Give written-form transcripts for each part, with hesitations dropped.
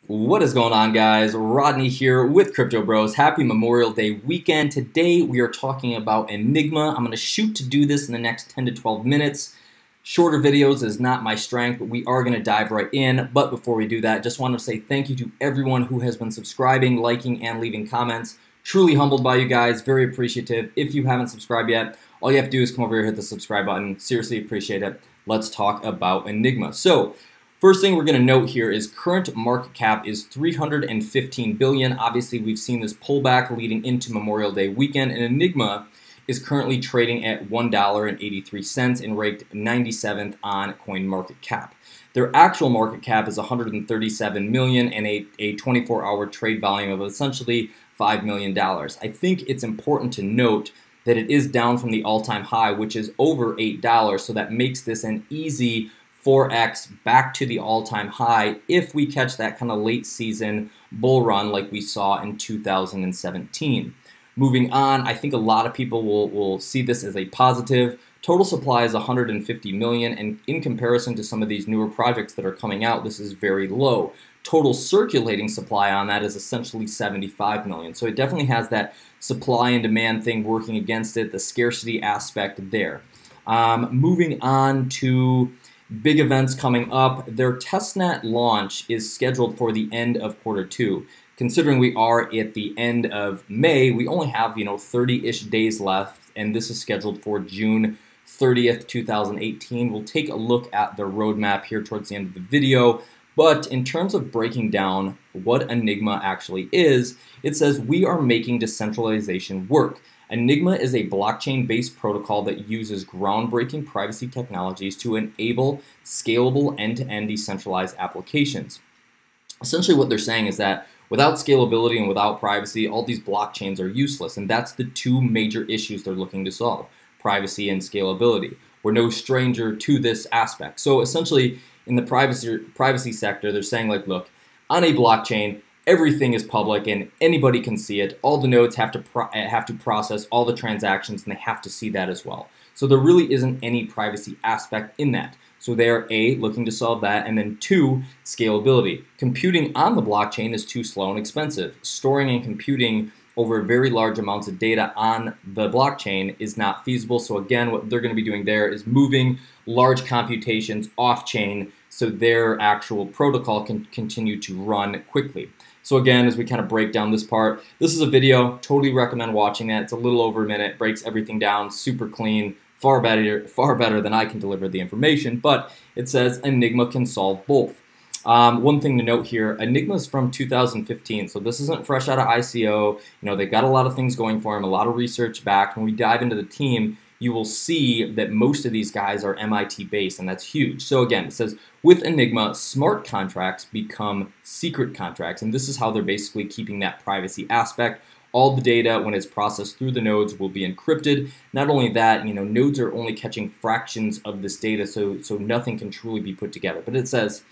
What is going on, guys? Rodney here with Crypto Bros. Happy Memorial Day weekend. Today we are talking about Enigma. I'm going to shoot to do this in the next 10 to 12 minutes. Shorter videos is not my strength, but we are going to dive right in. But before we do that, just want to say thank you to everyone who has been subscribing, liking, and leaving comments. Truly humbled by you guys. Very appreciative. If you haven't subscribed yet, all you have to do is come over here, hit the subscribe button. Seriously appreciate it. Let's talk about Enigma. So, first thing we're going to note here is current market cap is $315 billion. Obviously, we've seen this pullback leading into Memorial Day weekend, and Enigma is currently trading at $1.83 and ranked 97th on CoinMarketCap. Their actual market cap is $137 million and a 24-hour trade volume of essentially $5 million. I think it's important to note that it is down from the all-time high, which is over $8, so that makes this an easy 4x back to the all-time high if we catch that kind of late season bull run like we saw in 2017. Moving on, I think a lot of people will see this as a positive. Total supply is 150 million, and in comparison to some of these newer projects that are coming out, this is very low. Total circulating supply on that is essentially 75 million. So it definitely has that supply and demand thing working against it, the scarcity aspect there. Moving on to big events coming up. Their testnet launch is scheduled for the end of Q2. Considering we are at the end of May, we only have 30-ish days left, and this is scheduled for June 30th, 2018. We'll take a look at the roadmap here towards the end of the video. But in terms of breaking down what Enigma actually is, it says we are making decentralization work. Enigma is a blockchain-based protocol that uses groundbreaking privacy technologies to enable scalable end-to-end decentralized applications. Essentially what they're saying is that without scalability and without privacy, all these blockchains are useless, and that's the two major issues they're looking to solve, privacy and scalability. We're no stranger to this aspect. So essentially, in the privacy sector, they're saying, like, look, on a blockchain, everything is public and anybody can see it. All the nodes have to process all the transactions, and they have to see that as well. So there really isn't any privacy aspect in that. So they're A, looking to solve that, and then 2, scalability. Computing on the blockchain is too slow and expensive. Storing and computing over very large amounts of data on the blockchain is not feasible. So again, what they're going to be doing there is moving large computations off-chain so their actual protocol can continue to run quickly. So again, as we kind of break down this part, this is a video, totally recommend watching that. It's a little over a minute, breaks everything down, super clean, far better than I can deliver the information, but it says Enigma can solve both. One thing to note here, Enigma is from 2015, so this isn't fresh out of ICO. They got a lot of things going for them, a lot of research back. When we dive into the team, you will see that most of these guys are MIT based, and that's huge. So again, it says, with Enigma, smart contracts become secret contracts, and this is how they're basically keeping that privacy aspect. All the data, when it's processed through the nodes, will be encrypted. Not only that, nodes are only catching fractions of this data, so nothing can truly be put together. But it says,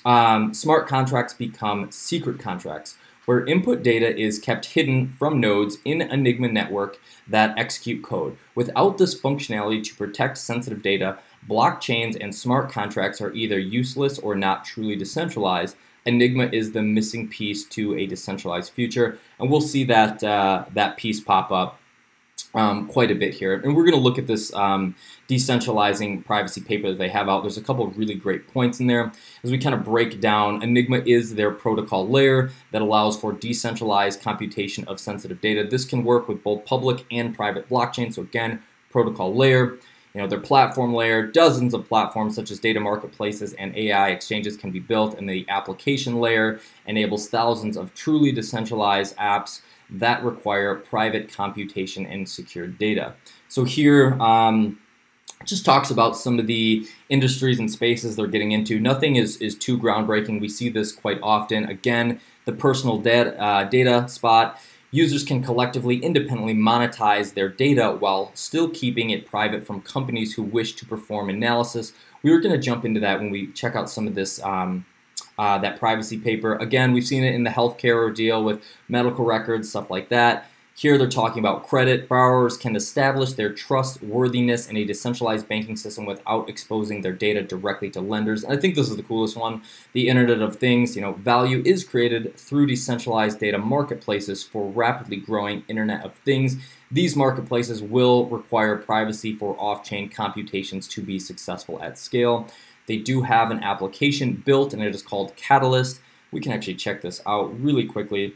smart contracts become secret contracts, where input data is kept hidden from nodes in Enigma network that execute code. Without this functionality to protect sensitive data, blockchains and smart contracts are either useless or not truly decentralized. Enigma is the missing piece to a decentralized future, and we'll see that that piece pop up quite a bit here. And we're going to look at this decentralizing privacy paper that they have out. There's a couple of really great points in there. As we kind of break down, Enigma is their protocol layer that allows for decentralized computation of sensitive data. This can work with both public and private blockchains. So again, protocol layer. Their platform layer, dozens of platforms such as data marketplaces and AI exchanges can be built, and the application layer enables thousands of truly decentralized apps that require private computation and secured data. So here, just talks about some of the industries and spaces they're getting into. Nothing is too groundbreaking. We see this quite often. Again, the personal data spot. Users can collectively, independently monetize their data while still keeping it private from companies who wish to perform analysis. We were going to jump into that when we check out some of this, that privacy paper. Again, we've seen it in the healthcare ordeal with medical records, stuff like that. Here they're talking about credit. Borrowers can establish their trustworthiness in a decentralized banking system without exposing their data directly to lenders. And I think this is the coolest one. The Internet of Things, value is created through decentralized data marketplaces for rapidly growing Internet of Things. These marketplaces will require privacy for off-chain computations to be successful at scale. They do have an application built, and it is called Catalyst. We can actually check this out really quickly.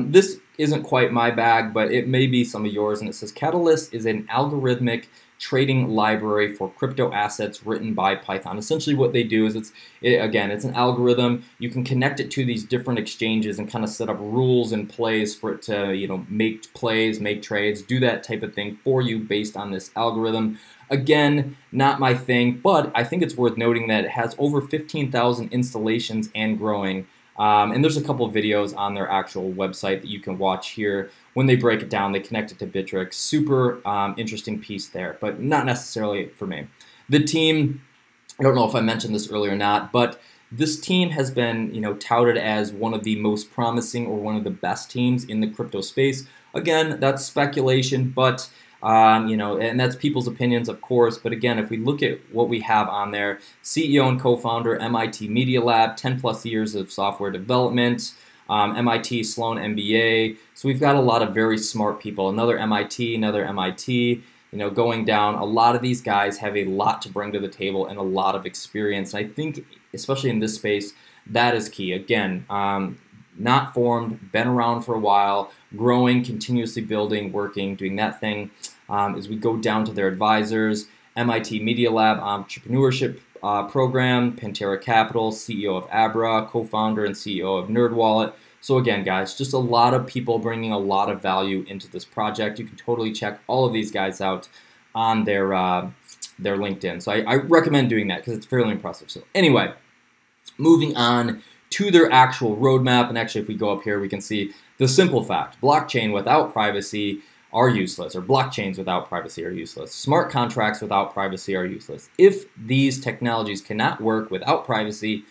This isn't quite my bag, but it may be some of yours, and it says Catalyst is an algorithmic trading library for crypto assets written by Python. Essentially what they do is it's an algorithm. You can connect it to these different exchanges and kind of set up rules and plays for it to make plays, make trades, do that type of thing for you based on this algorithm. Again, not my thing, but I think it's worth noting that it has over 15,000 installations and growing. And there's a couple of videos on their actual website that you can watch here. When they break it down, they connect it to Bittrex. Super interesting piece there, but not necessarily for me. The team, I don't know if I mentioned this earlier or not, but this team has been touted as one of the most promising or one of the best teams in the crypto space. Again, that's speculation, but and that's people's opinions, of course. But again, if we look at what we have on there, CEO and co-founder, MIT Media Lab, 10 plus years of software development, MIT Sloan MBA. So we've got a lot of very smart people. Another MIT, going down. A lot of these guys have a lot to bring to the table and a lot of experience. And I think, especially in this space, that is key. Again, not formed, been around for a while, growing, continuously building, working, doing that thing. As we go down to their advisors, MIT Media Lab Entrepreneurship Program, Pantera Capital, CEO of Abra, co-founder and CEO of NerdWallet. So again, guys, just a lot of people bringing a lot of value into this project. You can totally check all of these guys out on their LinkedIn. So I recommend doing that because it's fairly impressive. So anyway, moving on to their actual roadmap. And actually, if we go up here, we can see the simple fact: blockchain without privacy are useless, or blockchains without privacy are useless. Smart contracts without privacy are useless. If these technologies cannot work without privacy,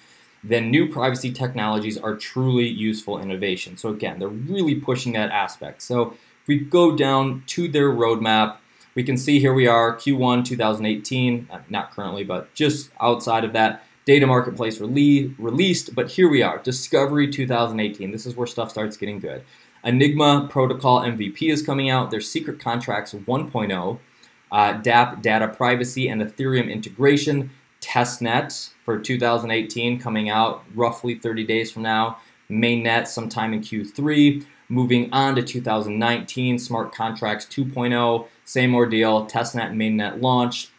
then new privacy technologies are truly useful innovation. So again, they're really pushing that aspect. So if we go down to their roadmap, we can see here we are, Q1 2018, not currently, but just outside of that, data marketplace released, but here we are, Discovery 2018. This is where stuff starts getting good. Enigma protocol MVP is coming out. There's secret contracts 1.0, DApp data privacy and Ethereum integration. Testnet for 2018 coming out roughly 30 days from now. Mainnet sometime in Q3. Moving on to 2019, smart contracts 2.0, same ordeal, Testnet and mainnet launch.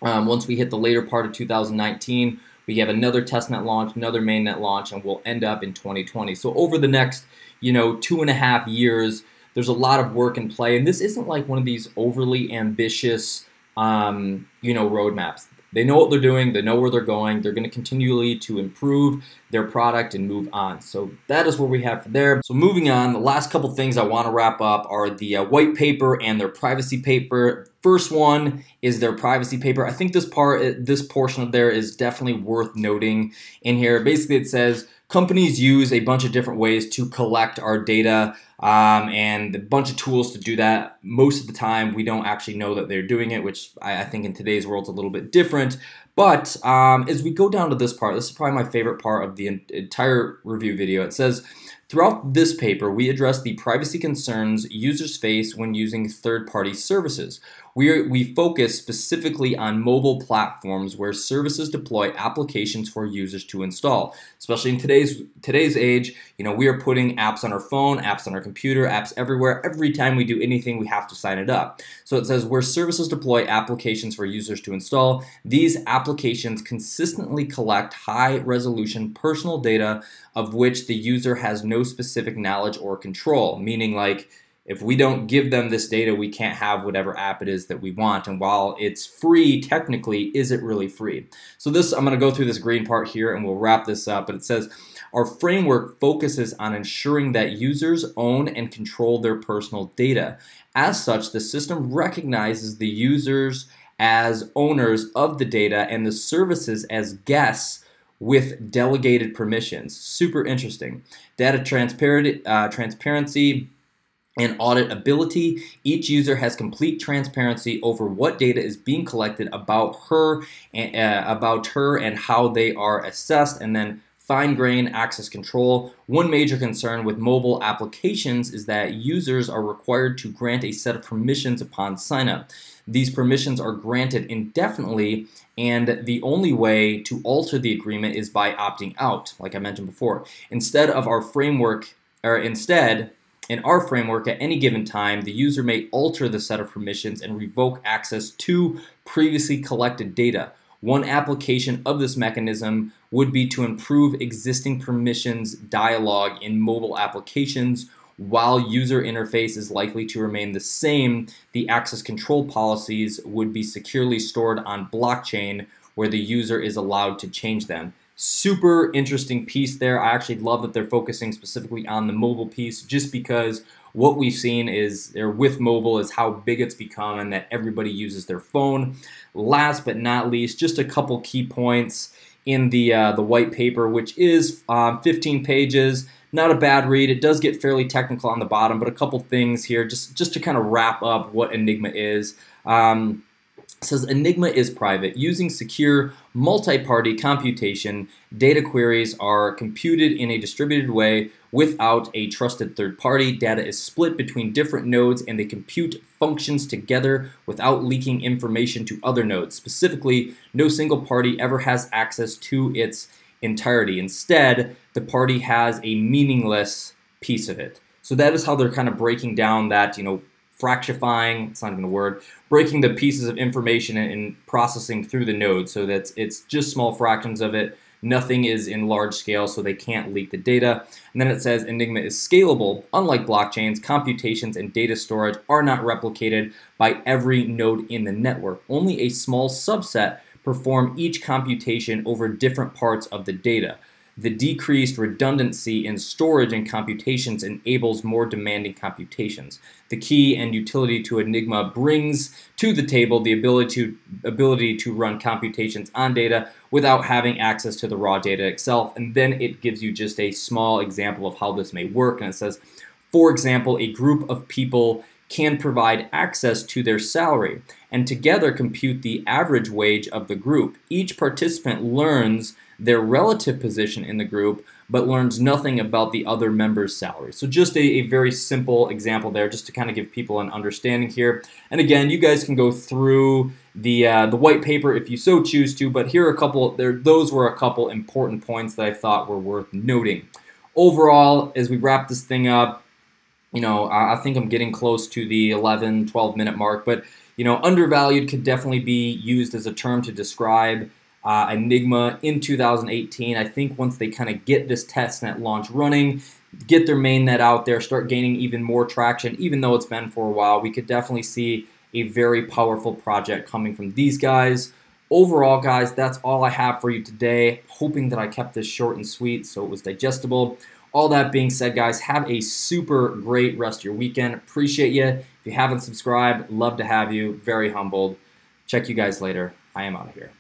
Once we hit the later part of 2019, we have another testnet launch, another mainnet launch, and we'll end up in 2020. So over the next, 2.5 years, there's a lot of work in play. And this isn't like one of these overly ambitious, roadmaps. They know what they're doing. They know where they're going. They're going to continually to improve their product and move on. So that is what we have for there. So moving on, the last couple things I want to wrap up are the white paper and their privacy paper. First one is their privacy paper. I think this portion of there is definitely worth noting in here. Basically, it says companies use a bunch of different ways to collect our data and a bunch of tools to do that. Most of the time, we don't actually know that they're doing it, which I think in today's world is a little bit different. But as we go down to this part, this is probably my favorite part of the entire review video. It says, throughout this paper, we address the privacy concerns users face when using third-party services. We focus specifically on mobile platforms where services deploy applications for users to install. Especially in today's age, we are putting apps on our phone, apps on our computer, apps everywhere. Every time we do anything, we have to sign it up. So it says where services deploy applications for users to install, these applications consistently collect high-resolution personal data of which the user has no specific knowledge or control, meaning like, if we don't give them this data, we can't have whatever app it is that we want. And while it's free, technically, is it really free? So I'm going to go through this green part here and we'll wrap this up. But it says, our framework focuses on ensuring that users own and control their personal data. As such, the system recognizes the users as owners of the data and the services as guests with delegated permissions. Super interesting. Data transparency and auditability. Each user has complete transparency over what data is being collected about her and how they are assessed. And then fine-grained access control. One major concern with mobile applications is that users are required to grant a set of permissions upon sign-up. These permissions are granted indefinitely, and the only way to alter the agreement is by opting out, like I mentioned before. Instead, in our framework, at any given time, the user may alter the set of permissions and revoke access to previously collected data. One application of this mechanism would be to improve existing permissions dialog in mobile applications. While user interface is likely to remain the same, the access control policies would be securely stored on blockchain where the user is allowed to change them. Super interesting piece there. I actually love that they're focusing specifically on the mobile piece, just because what we've seen with mobile is how big it's become and that everybody uses their phone. Last but not least, just a couple key points in the white paper, which is 15 pages. Not a bad read. It does get fairly technical on the bottom, but a couple things here just to kind of wrap up what Enigma is. It says Enigma is private. Using secure multi-party computation, data queries are computed in a distributed way without a trusted third party. Data is split between different nodes and they compute functions together without leaking information to other nodes. Specifically, no single party ever has access to its entirety. Instead, the party has a meaningless piece of it. So that is how they're kind of breaking down that, fractifying, it's not even a word, breaking the pieces of information and processing through the node so that it's just small fractions of it. Nothing is in large scale, so they can't leak the data. And then it says Enigma is scalable. Unlike blockchains, computations and data storage are not replicated by every node in the network. Only a small subset perform each computation over different parts of the data. The decreased redundancy in storage and computations enables more demanding computations. The key and utility to Enigma brings to the table the ability to run computations on data without having access to the raw data itself. And then it gives you just a small example of how this may work. And it says, for example, a group of people can provide access to their salary and together compute the average wage of the group. Each participant learns their relative position in the group, but learns nothing about the other member's salary. So just a very simple example there, just to kind of give people an understanding here. And again, you guys can go through the white paper if you so choose to, but here are a couple. Those were a couple important points that I thought were worth noting. Overall, as we wrap this thing up, I think I'm getting close to the 11, 12 minute mark, but undervalued could definitely be used as a term to describe Enigma in 2018. I think once they kind of get this testnet launch running, get their mainnet out there, start gaining even more traction, even though it's been for a while, we could definitely see a very powerful project coming from these guys. Overall, guys, that's all I have for you today. Hoping that I kept this short and sweet so it was digestible. All that being said, guys, have a super great rest of your weekend. Appreciate you. If you haven't subscribed, love to have you. Very humbled. Check you guys later. I am out of here.